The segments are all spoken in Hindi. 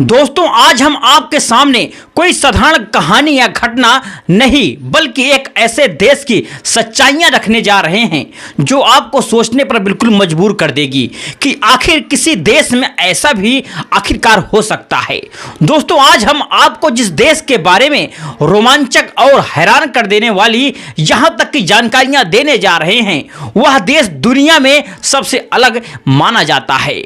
दोस्तों आज हम आपके सामने कोई साधारण कहानी या घटना नहीं बल्कि एक ऐसे देश की सच्चाइयां रखने जा रहे हैं जो आपको सोचने पर बिल्कुल मजबूर कर देगी कि आखिर किसी देश में ऐसा भी आखिरकार हो सकता है। दोस्तों आज हम आपको जिस देश के बारे में रोमांचक और हैरान कर देने वाली यहां तक की जानकारियां देने जा रहे हैं वह देश दुनिया में सबसे अलग माना जाता है।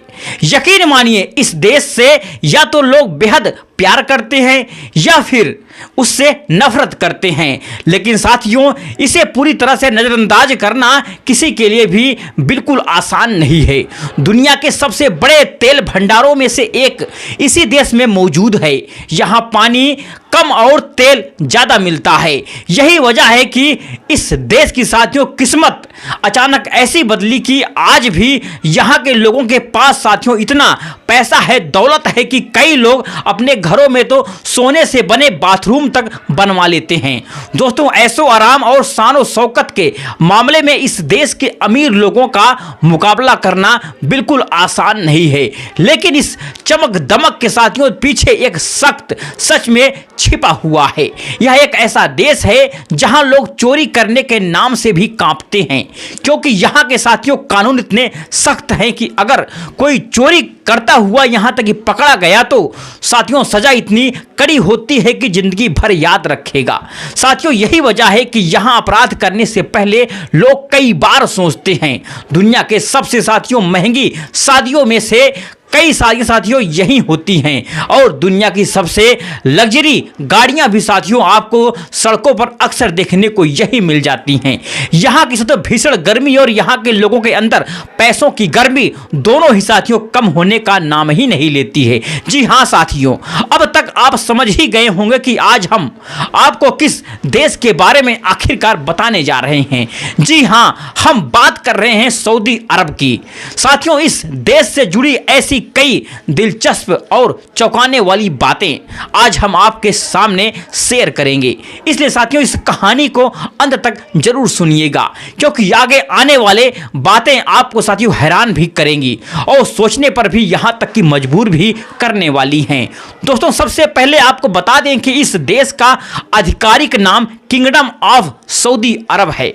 यकीन मानिए इस देश से या तो लोग बेहद प्यार करते हैं या फिर उससे नफरत करते हैं, लेकिन साथियों इसे पूरी तरह से नज़रअंदाज करना किसी के लिए भी बिल्कुल आसान नहीं है। दुनिया के सबसे बड़े तेल भंडारों में से एक इसी देश में मौजूद है। यहाँ पानी कम और तेल ज़्यादा मिलता है। यही वजह है कि इस देश की साथियों किस्मत अचानक ऐसी बदली कि आज भी यहाँ के लोगों के पास साथियों इतना पैसा है, दौलत है कि कई लोग अपने घरों में तो सोने से बने बाथरूम तक बनवा लेते हैं। दोस्तों ऐशो आराम और शान और शौकत के मामले में इस देश के अमीर लोगों का मुकाबला करना बिल्कुल आसान नहीं है, लेकिन इस चमक दमक के साथियों पीछे एक सख्त सच में छिपा हुआ है। यह एक ऐसा देश है जहां लोग चोरी करने के नाम से भी कांपते हैं, क्योंकि यहां के साथियों कानून इतने सख्त हैं कि अगर कोई चोरी करता हुआ यहां तक कि पकड़ा गया तो साथियों सजा इतनी कड़ी होती है कि जिंदगी भर याद रखेगा। साथियों यही वजह है कि यहां अपराध करने से पहले लोग कई बार सोचते हैं। दुनिया के सबसे साथियों महंगी शादियों में से कई सारी साथियों यही होती हैं और दुनिया की सबसे लग्जरी गाड़ियां भी साथियों आपको सड़कों पर अक्सर देखने को यही मिल जाती हैं। यहाँ की सबसे भीषण गर्मी और यहाँ के लोगों के अंदर पैसों की गर्मी दोनों ही साथियों कम होने का नाम ही नहीं लेती है। जी हाँ साथियों, अब तक आप समझ ही गए होंगे कि आज हम आपको किस देश के बारे में आखिरकार बताने जा रहे हैं। जी हाँ, हम बात कर रहे हैं सऊदी अरब की। साथियों इस देश से जुड़ी ऐसी कई दिलचस्प और चौंकाने वाली बातें आज हम आपके सामने शेयर करेंगे, इसलिए साथियों इस कहानी को अंत तक जरूर सुनिएगा, क्योंकि आगे आने वाले बातें आपको साथियों हैरान भी करेंगी और सोचने पर भी यहां तक कि मजबूर भी करने वाली हैं। दोस्तों सबसे पहले आपको बता दें कि इस देश का आधिकारिक नाम किंगडम ऑफ सऊदी अरब है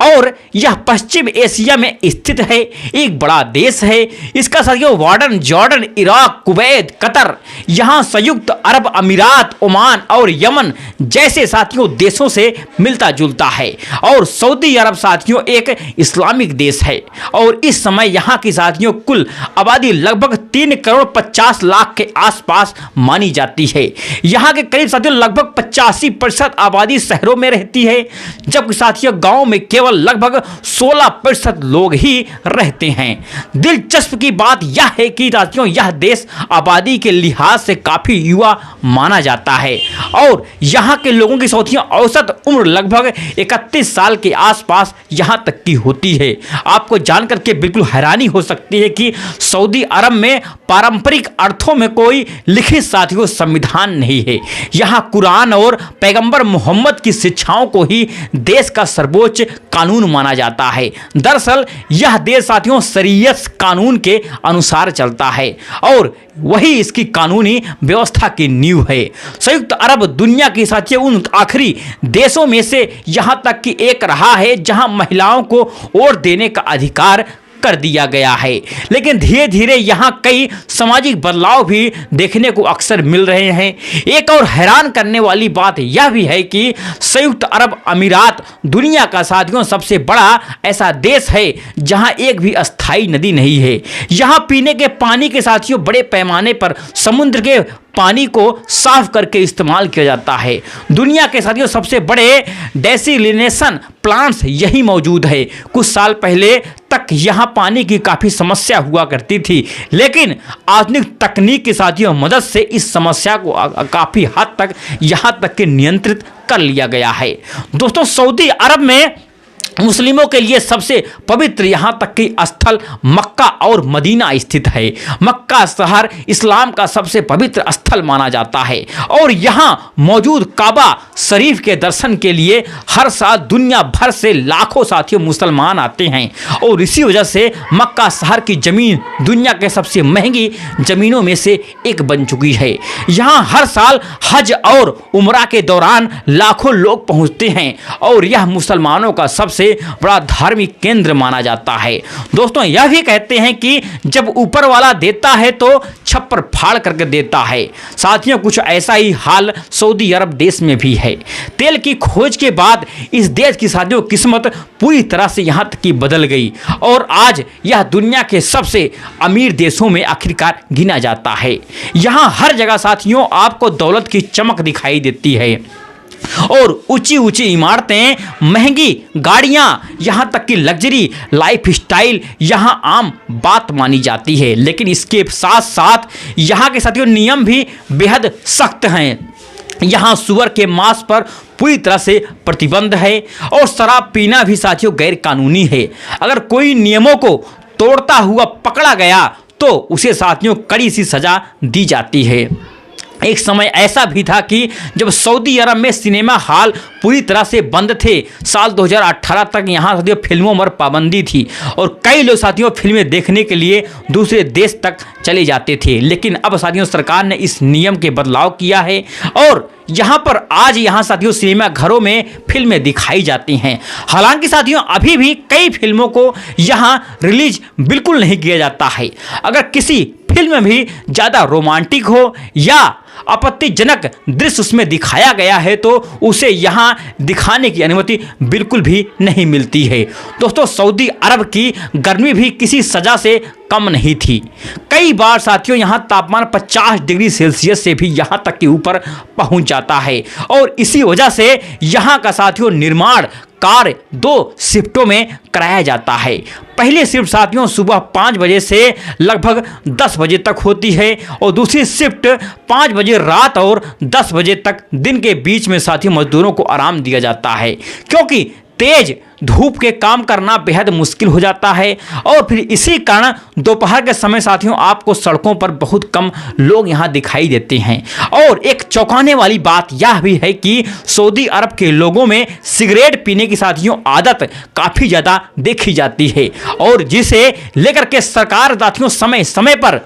और यह पश्चिम एशिया में स्थित है। एक बड़ा देश है। इसका साथियों warden Jordan, Iraq, Kuwait, Qatar, यहाँ संयुक्त अरब अमीरात, ओमान और यमन जैसे साथियों देशों से मिलता जुलता है। और सऊदी अरब साथियों एक इस्लामिक देश है और इस समय यहाँ की साथियों कुल आबादी लगभग 3 करोड़ 50 लाख के आसपास मानी जाती है। यहाँ के करीब साथियों लगभग 85% आबादी शहरों में रहती है, जबकि साथियों गांव में केवल लगभग 16% लोग ही रहते हैं। दिलचस्प की बात यह है कि साथियों यह देश आबादी के लिहाज से काफी युवा माना जाता है और यहाँ के लोगों की साथियों औसत उम्र लगभग 31 साल के आसपास यहाँ तक की होती है। आपको जानकर के बिल्कुल हैरानी हो सकती है कि सऊदी अरब में पारंपरिक अर्थों में कोई लिखित साथियों संविधान नहीं है। यहाँ कुरान और पैगंबर मोहम्मद की शिक्षाओं को ही देश का सर्वोच्च कानून माना जाता है। दरअसल यह देश साथियों शरीयत कानून के अनुसार चलता है और वही इसकी कानूनी व्यवस्था की नींव है। संयुक्त अरब दुनिया की साथियों उन आखिरी देशों में से यहां तक कि एक रहा है जहां महिलाओं को वोट देने का अधिकार कर दिया गया है, लेकिन धीरे धीरे यहाँ कई सामाजिक बदलाव भी देखने को अक्सर मिल रहे हैं। एक और हैरान करने वाली बात यह भी है कि संयुक्त अरब अमीरात दुनिया का साथियों सबसे बड़ा ऐसा देश है जहाँ एक भी अस्थायी नदी नहीं है। यहाँ पीने के पानी के साथियों बड़े पैमाने पर समुद्र के पानी को साफ करके इस्तेमाल किया जाता है। दुनिया के साथियों सबसे बड़े डेसिलिनेशन प्लांट्स यही मौजूद है। कुछ साल पहले तक यहाँ पानी की काफ़ी समस्या हुआ करती थी, लेकिन आधुनिक तकनीक के साथियों मदद से इस समस्या को काफ़ी हद तक यहाँ तक के नियंत्रित कर लिया गया है। दोस्तों सऊदी अरब में मुस्लिमों के लिए सबसे पवित्र यहाँ तक कि स्थल मक्का और मदीना स्थित है। मक्का शहर इस्लाम का सबसे पवित्र स्थल माना जाता है और यहाँ मौजूद काबा शरीफ के दर्शन के लिए हर साल दुनिया भर से लाखों साथियों मुसलमान आते हैं और इसी वजह से मक्का शहर की ज़मीन दुनिया के सबसे महंगी ज़मीनों में से एक बन चुकी है। यहाँ हर साल हज और उम्रा के दौरान लाखों लोग पहुँचते हैं और यह मुसलमानों का सबसे बड़ा धार्मिक केंद्र माना जाता है। दोस्तों यह भी कहते हैं कि जब ऊपर वाला देता है तो छप्पर फाड़ करके देता है। साथियों कुछ ऐसा ही हाल सऊदी अरब देश में भी है। तेल की खोज के बाद इस देश की साथियों किस्मत पूरी तरह से यहाँ तक कि बदल गई और आज यह दुनिया के सबसे अमीर देशों में आखिरकार गिना जाता है। यहाँ हर जगह साथियों आपको दौलत की चमक दिखाई देती है और ऊंची ऊंची इमारतें, महंगी गाड़ियां, यहाँ तक कि लग्जरी लाइफ स्टाइल यहाँ आम बात मानी जाती है। लेकिन इसके साथ साथ यहाँ के साथियों नियम भी बेहद सख्त हैं। यहाँ सुअर के मांस पर पूरी तरह से प्रतिबंध है और शराब पीना भी साथियों गैर कानूनी है। अगर कोई नियमों को तोड़ता हुआ पकड़ा गया तो उसे साथियों कड़ी सी सजा दी जाती है। एक समय ऐसा भी था कि जब सऊदी अरब में सिनेमा हॉल पूरी तरह से बंद थे। साल 2018 तक यहाँ साथियों फिल्मों पर पाबंदी थी और कई लोग साथियों फिल्में देखने के लिए दूसरे देश तक चले जाते थे। लेकिन अब साथियों सरकार ने इस नियम के बदलाव किया है और यहाँ पर आज यहाँ साथियों सिनेमा घरों में फिल्में दिखाई जाती हैं। हालांकि साथियों अभी भी कई फिल्मों को यहाँ रिलीज बिल्कुल नहीं किया जाता है। अगर किसी फिल्म भी ज़्यादा रोमांटिक हो या आपत्तिजनक दृश्य उसमें दिखाया गया है तो उसे यहाँ दिखाने की अनुमति बिल्कुल भी नहीं मिलती है। दोस्तों सऊदी अरब की गर्मी भी किसी सज़ा से कम नहीं थी। कई बार साथियों यहाँ तापमान 50 डिग्री सेल्सियस से भी यहाँ तक कि ऊपर पहुँच जाता है और इसी वजह से यहाँ का साथियों निर्माण कार्य 2 शिफ्टों में कराया जाता है। पहली शिफ्ट साथियों सुबह 5 बजे से लगभग 10 बजे तक होती है और दूसरी शिफ्ट 5 बजे रात और 10 बजे तक दिन के बीच में साथियों मजदूरों को आराम दिया जाता है, क्योंकि तेज धूप के काम करना बेहद मुश्किल हो जाता है और फिर इसी कारण दोपहर के समय साथियों आपको सड़कों पर बहुत कम लोग यहाँ दिखाई देते हैं। और एक चौंकाने वाली बात यह भी है कि सऊदी अरब के लोगों में सिगरेट पीने की साथियों आदत काफ़ी ज़्यादा देखी जाती है और जिसे लेकर के सरकार साथियों समय समय पर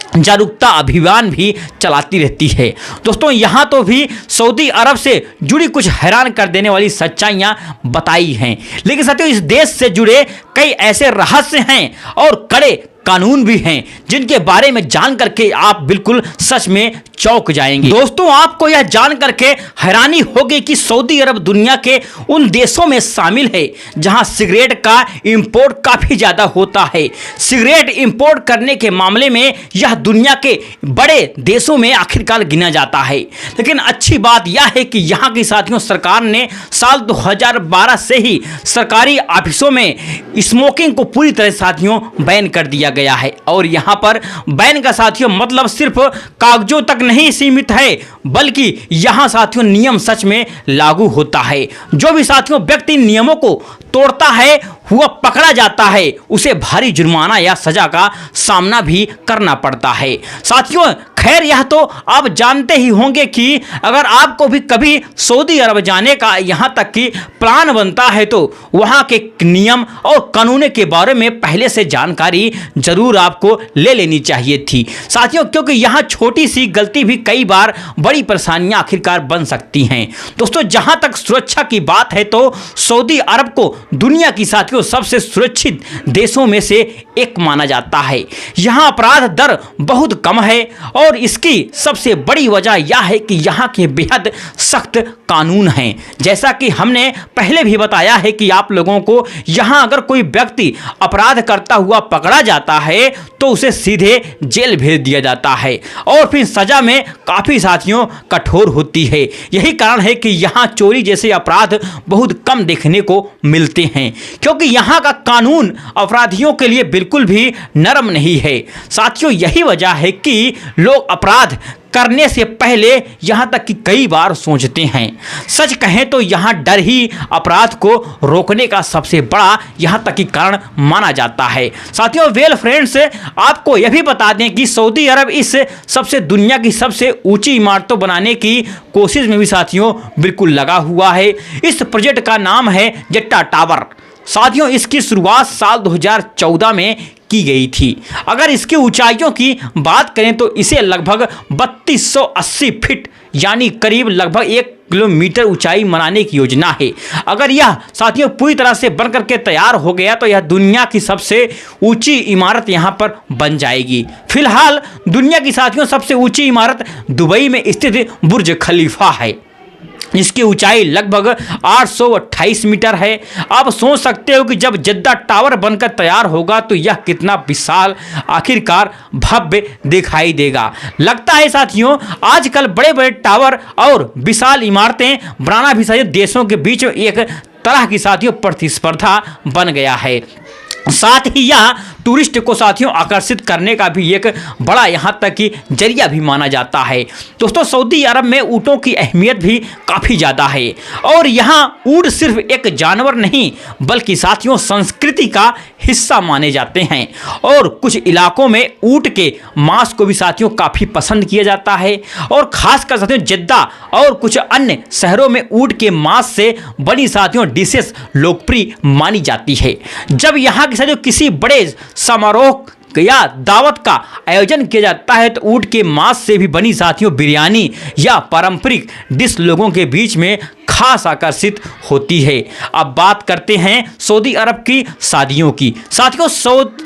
जागरूकता अभियान भी चलाती रहती है। दोस्तों यहाँ तो भी सऊदी अरब से जुड़ी कुछ हैरान कर देने वाली सच्चाइयाँ बताई हैं, लेकिन साथियों इस देश से जुड़े कई ऐसे रहस्य हैं और कड़े कानून भी हैं जिनके बारे में जान करके आप बिल्कुल सच में चौंक जाएंगे। दोस्तों आपको यह जान करके हैरानी होगी कि सऊदी अरब दुनिया के उन देशों में शामिल है जहां सिगरेट का इंपोर्ट काफ़ी ज़्यादा होता है। सिगरेट इंपोर्ट करने के मामले में यह दुनिया के बड़े देशों में आखिरकार गिना जाता है। लेकिन अच्छी बात यह है कि यहाँ की साथियों सरकार ने साल 2012 से ही सरकारी ऑफिसों में स्मोकिंग को पूरी तरह साथियों बैन कर दिया गया है और यहाँ पर बैन का साथियों मतलब सिर्फ कागजों तक नहीं सीमित है, बल्कि यहाँ साथियों नियम सच में लागू होता है। जो भी साथियों व्यक्ति नियमों को तोड़ता है वह पकड़ा जाता है, उसे भारी जुर्माना या सजा का सामना भी करना पड़ता है। साथियों खैर यह तो आप जानते ही होंगे कि अगर आपको भी कभी सऊदी अरब जाने का यहाँ तक कि प्लान बनता है तो वहाँ के नियम और कानून के बारे में पहले से जानकारी जरूर आपको ले लेनी चाहिए थी साथियों, क्योंकि यहाँ छोटी सी गलती भी कई बार बड़ी परेशानियाँ आखिरकार बन सकती हैं। दोस्तों जहाँ तक सुरक्षा की बात है तो सऊदी अरब को दुनिया की साथियों सबसे सुरक्षित देशों में से एक माना जाता है। यहाँ अपराध दर बहुत कम है और इसकी सबसे बड़ी वजह यह है कि यहाँ के बेहद सख्त कानून हैं। जैसा कि हमने पहले भी बताया है कि आप लोगों को यहाँ अगर कोई व्यक्ति अपराध करता हुआ पकड़ा जाता है तो उसे सीधे जेल भेज दिया जाता है और फिर सजा में काफ़ी साथियों कठोर होती है। यही कारण है कि यहाँ चोरी जैसे अपराध बहुत कम देखने को मिलते हैं, क्योंकि यहाँ का कानून अपराधियों के लिए बिल्कुल भी नरम नहीं है। साथियों, यही वजह है कि लोग अपराध करने से पहले यहाँ तक कि कई बार सोचते हैं। सच कहें तो यहाँ डर ही अपराध को रोकने का सबसे बड़ा यहाँ तक कि कारण माना जाता है। साथियों, वेल फ्रेंड्स, आपको यह भी बता दें कि सऊदी अरब इस सबसे दुनिया की सबसे ऊंची इमारतों बनाने की कोशिश में भी साथियों बिल्कुल लगा हुआ है। इस प्रोजेक्ट का नाम है जेट्टा टावर। साथियों, इसकी शुरुआत साल 2014 में की गई थी। अगर इसकी ऊंचाइयों की बात करें तो इसे लगभग 3280 फीट यानी करीब लगभग 1 किलोमीटर ऊंचाई बनाने की योजना है। अगर यह साथियों पूरी तरह से बनकर के तैयार हो गया तो यह दुनिया की सबसे ऊंची इमारत यहां पर बन जाएगी। फिलहाल दुनिया की साथियों सबसे ऊंची इमारत दुबई में स्थित बुर्ज खलीफा है। इसकी ऊंचाई लगभग 828 मीटर है। आप सोच सकते हो कि जब जेद्दा टावर बनकर तैयार होगा तो यह कितना विशाल आखिरकार भव्य दिखाई देगा। लगता है साथियों आजकल बड़े बड़े टावर और विशाल इमारतें बनाना भी साथियों देशों के बीच एक तरह की साथियों प्रतिस्पर्धा बन गया है। साथ ही यह टूरिस्ट को साथियों आकर्षित करने का भी एक बड़ा यहाँ तक कि जरिया भी माना जाता है। दोस्तों, सऊदी अरब में ऊँटों की अहमियत भी काफ़ी ज़्यादा है और यहाँ ऊँट सिर्फ एक जानवर नहीं बल्कि साथियों संस्कृति का हिस्सा माने जाते हैं और कुछ इलाकों में ऊँट के मांस को भी साथियों काफ़ी पसंद किया जाता है और ख़ासकर साथियों जेद्दा और कुछ अन्य शहरों में ऊँट के मांस से बनी साथियों डिशेस लोकप्रिय मानी जाती है। जब यहाँ के साथियों किसी बड़े समारोह या दावत का आयोजन किया जाता है तो ऊँट के मांस से भी बनी साथियों बिरयानी या पारंपरिक डिश लोगों के बीच में खास आकर्षित होती है। अब बात करते हैं सऊदी अरब की शादियों की। साथियों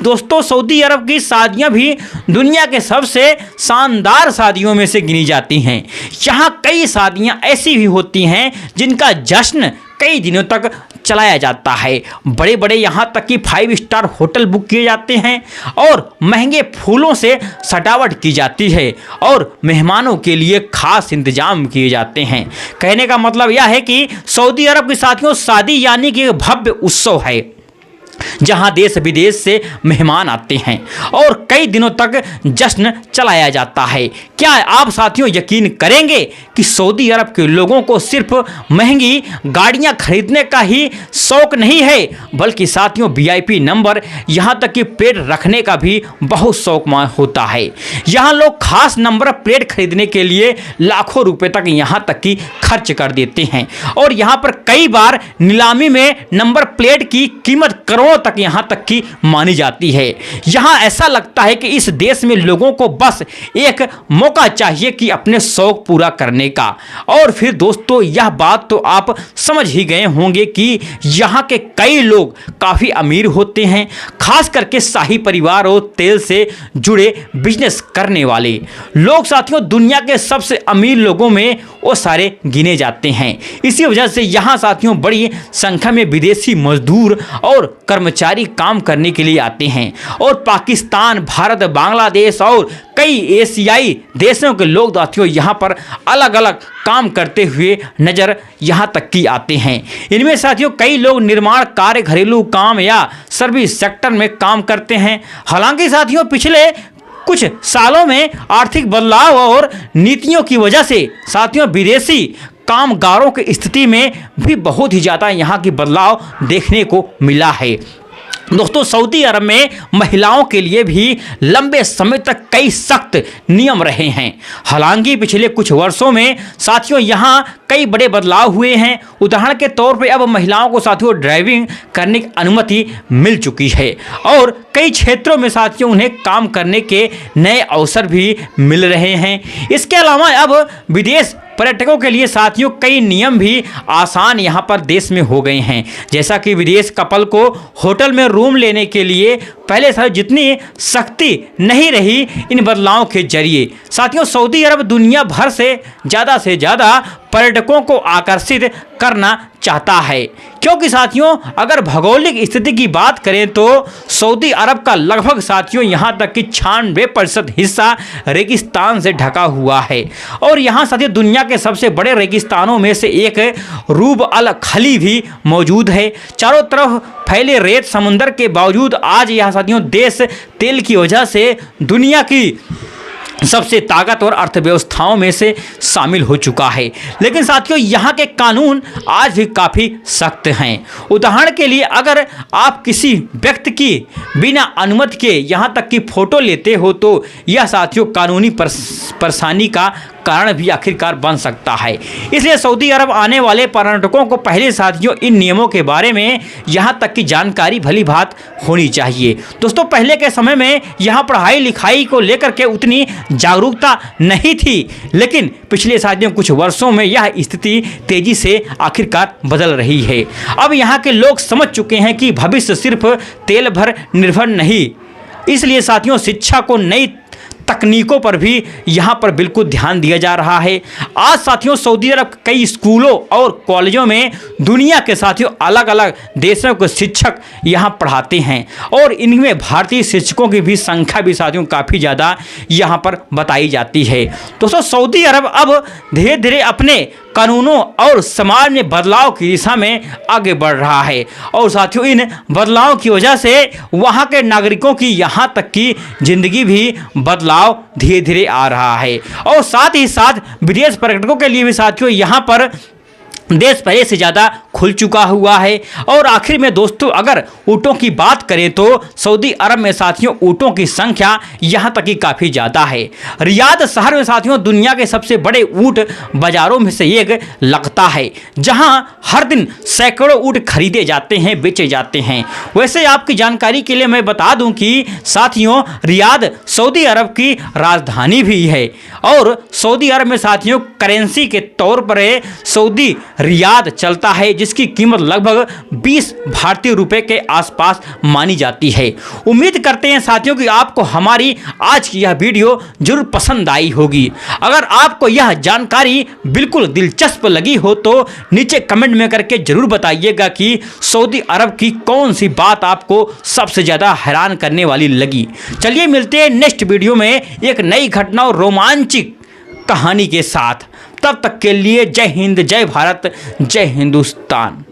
दोस्तों सऊदी अरब की शादियां भी दुनिया के सबसे शानदार शादियों में से गिनी जाती हैं। यहाँ कई शादियां ऐसी भी होती हैं जिनका जश्न कई दिनों तक चलाया जाता है। बड़े बड़े यहाँ तक कि 5 स्टार होटल बुक किए जाते हैं और महंगे फूलों से सजावट की जाती है और मेहमानों के लिए खास इंतजाम किए जाते हैं। कहने का मतलब यह है कि सऊदी अरब के साथियों शादी यानी कि भव्य उत्सव है जहां देश विदेश से मेहमान आते हैं और कई दिनों तक जश्न चलाया जाता है। क्या आप साथियों यकीन करेंगे कि सऊदी अरब के लोगों को सिर्फ महंगी गाड़ियां खरीदने का ही शौक नहीं है बल्कि साथियों वीआईपी नंबर यहां तक कि प्लेट रखने का भी बहुत शौक होता है। यहां लोग खास नंबर प्लेट खरीदने के लिए लाखों रुपए तक यहां तक कि खर्च कर देते हैं और यहां पर कई बार नीलामी में नंबर प्लेट की कीमत करोड़ों तक यहां तक की मानी जाती है। यहां ऐसा लगता है कि इस देश में लोगों को बस एक मौका चाहिए कि अपने शौक पूरा करने का। और फिर दोस्तों यह बात तो आप समझ ही गए होंगे कि यहां के कई लोग काफी अमीर होते हैं, खास करके शाही परिवार और तेल से जुड़े बिजनेस करने वाले लोग साथियों दुनिया के सबसे अमीर लोगों में वो सारे गिने जाते हैं। इसी वजह से यहां साथियों बड़ी संख्या में विदेशी मजदूर और कर्मचारी काम करने के लिए आते हैं और पाकिस्तान, भारत, बांग्लादेश और कई एशियाई देशों के लोग साथियों यहाँ पर अलग अलग काम करते हुए नज़र यहाँ तक की आते हैं। इनमें साथियों कई लोग निर्माण कार्य, घरेलू काम या सर्विस सेक्टर में काम करते हैं। हालांकि साथियों पिछले कुछ सालों में आर्थिक बदलाव और नीतियों की वजह से साथियों विदेशी कामगारों की स्थिति में भी बहुत ही ज़्यादा यहाँ की बदलाव देखने को मिला है। दोस्तों सऊदी अरब में महिलाओं के लिए भी लंबे समय तक कई सख्त नियम रहे हैं। हालांकि पिछले कुछ वर्षों में साथियों यहाँ कई बड़े बदलाव हुए हैं। उदाहरण के तौर पे अब महिलाओं को साथियों ड्राइविंग करने की अनुमति मिल चुकी है और कई क्षेत्रों में साथियों उन्हें काम करने के नए अवसर भी मिल रहे हैं। इसके अलावा अब विदेश पर्यटकों के लिए साथियों कई नियम भी आसान यहाँ पर देश में हो गए हैं, जैसा कि विदेश कपल को होटल में रूम लेने के लिए पहले से जितनी शक्ति नहीं रही इन बदलावों के जरिए। साथियों, सऊदी अरब दुनिया भर से ज़्यादा पर्यटकों को आकर्षित करना चाहता है, क्योंकि साथियों अगर भौगोलिक स्थिति की बात करें तो सऊदी अरब का लगभग साथियों यहाँ तक कि 96% हिस्सा रेगिस्तान से ढका हुआ है। और यहाँ साथियों दुनिया के सबसे बड़े रेगिस्तानों में से एक रूब अल खली भी मौजूद है। चारों तरफ फैले रेत समुंदर के बावजूद आज यहाँ साथियों देश तेल की वजह से दुनिया की सबसे ताकतवर अर्थव्यवस्थाओं में से शामिल हो चुका है। लेकिन साथियों यहाँ के कानून आज भी काफ़ी सख्त हैं। उदाहरण के लिए अगर आप किसी व्यक्ति की बिना अनुमति के यहाँ तक कि फ़ोटो लेते हो तो यह साथियों कानूनी परेशानी का कारण भी आखिरकार बन सकता है। इसलिए सऊदी अरब आने वाले पर्यटकों को पहले साथियों इन नियमों के बारे में यहाँ तक की जानकारी भली भांति होनी चाहिए। दोस्तों, पहले के समय में यहाँ पढ़ाई लिखाई को लेकर के उतनी जागरूकता नहीं थी, लेकिन पिछले साथियों कुछ वर्षों में यह स्थिति तेजी से आखिरकार बदल रही है। अब यहाँ के लोग समझ चुके हैं कि भविष्य सिर्फ तेल पर निर्भर नहीं, इसलिए साथियों शिक्षा को नई तकनीकों पर भी यहाँ पर बिल्कुल ध्यान दिया जा रहा है। आज साथियों सऊदी अरब कई स्कूलों और कॉलेजों में दुनिया के साथियों अलग अलग देशों के शिक्षक यहाँ पढ़ाते हैं और इनमें भारतीय शिक्षकों की भी संख्या भी साथियों काफ़ी ज़्यादा यहाँ पर बताई जाती है। दोस्तों, सऊदी अरब अब धीरे धीरे अपने कानूनों और समाज में बदलाव की दिशा में आगे बढ़ रहा है और साथियों इन बदलावों की वजह से वहाँ के नागरिकों की यहाँ तक की ज़िंदगी भी बदलाव धीरे धीरे आ रहा है। और साथ ही साथ विदेश पर्यटकों के लिए भी साथियों यहाँ पर देश पहले से ज़्यादा खुल चुका हुआ है। और आखिर में दोस्तों अगर ऊँटों की बात करें तो सऊदी अरब में साथियों ऊँटों की संख्या यहाँ तक कि काफ़ी ज़्यादा है। रियाद शहर में साथियों दुनिया के सबसे बड़े ऊँट बाज़ारों में से एक लगता है, जहाँ हर दिन सैकड़ों ऊँट खरीदे जाते हैं, बेचे जाते हैं। वैसे आपकी जानकारी के लिए मैं बता दूँ कि साथियों रियाद सऊदी अरब की राजधानी भी है और सऊदी अरब में साथियों करेंसी के तौर पर सऊदी रियाद चलता है, जिसकी कीमत लगभग 20 भारतीय रुपए के आसपास मानी जाती है। उम्मीद करते हैं साथियों कि आपको हमारी आज की यह वीडियो जरूर पसंद आई होगी। अगर आपको यह जानकारी बिल्कुल दिलचस्प लगी हो तो नीचे कमेंट में करके जरूर बताइएगा कि सऊदी अरब की कौन सी बात आपको सबसे ज़्यादा हैरान करने वाली लगी। चलिए मिलते हैं नेक्स्ट वीडियो में एक नई घटना और रोमांचक कहानी के साथ। तब तक के लिए जय हिंद, जय भारत, जय हिंदुस्तान।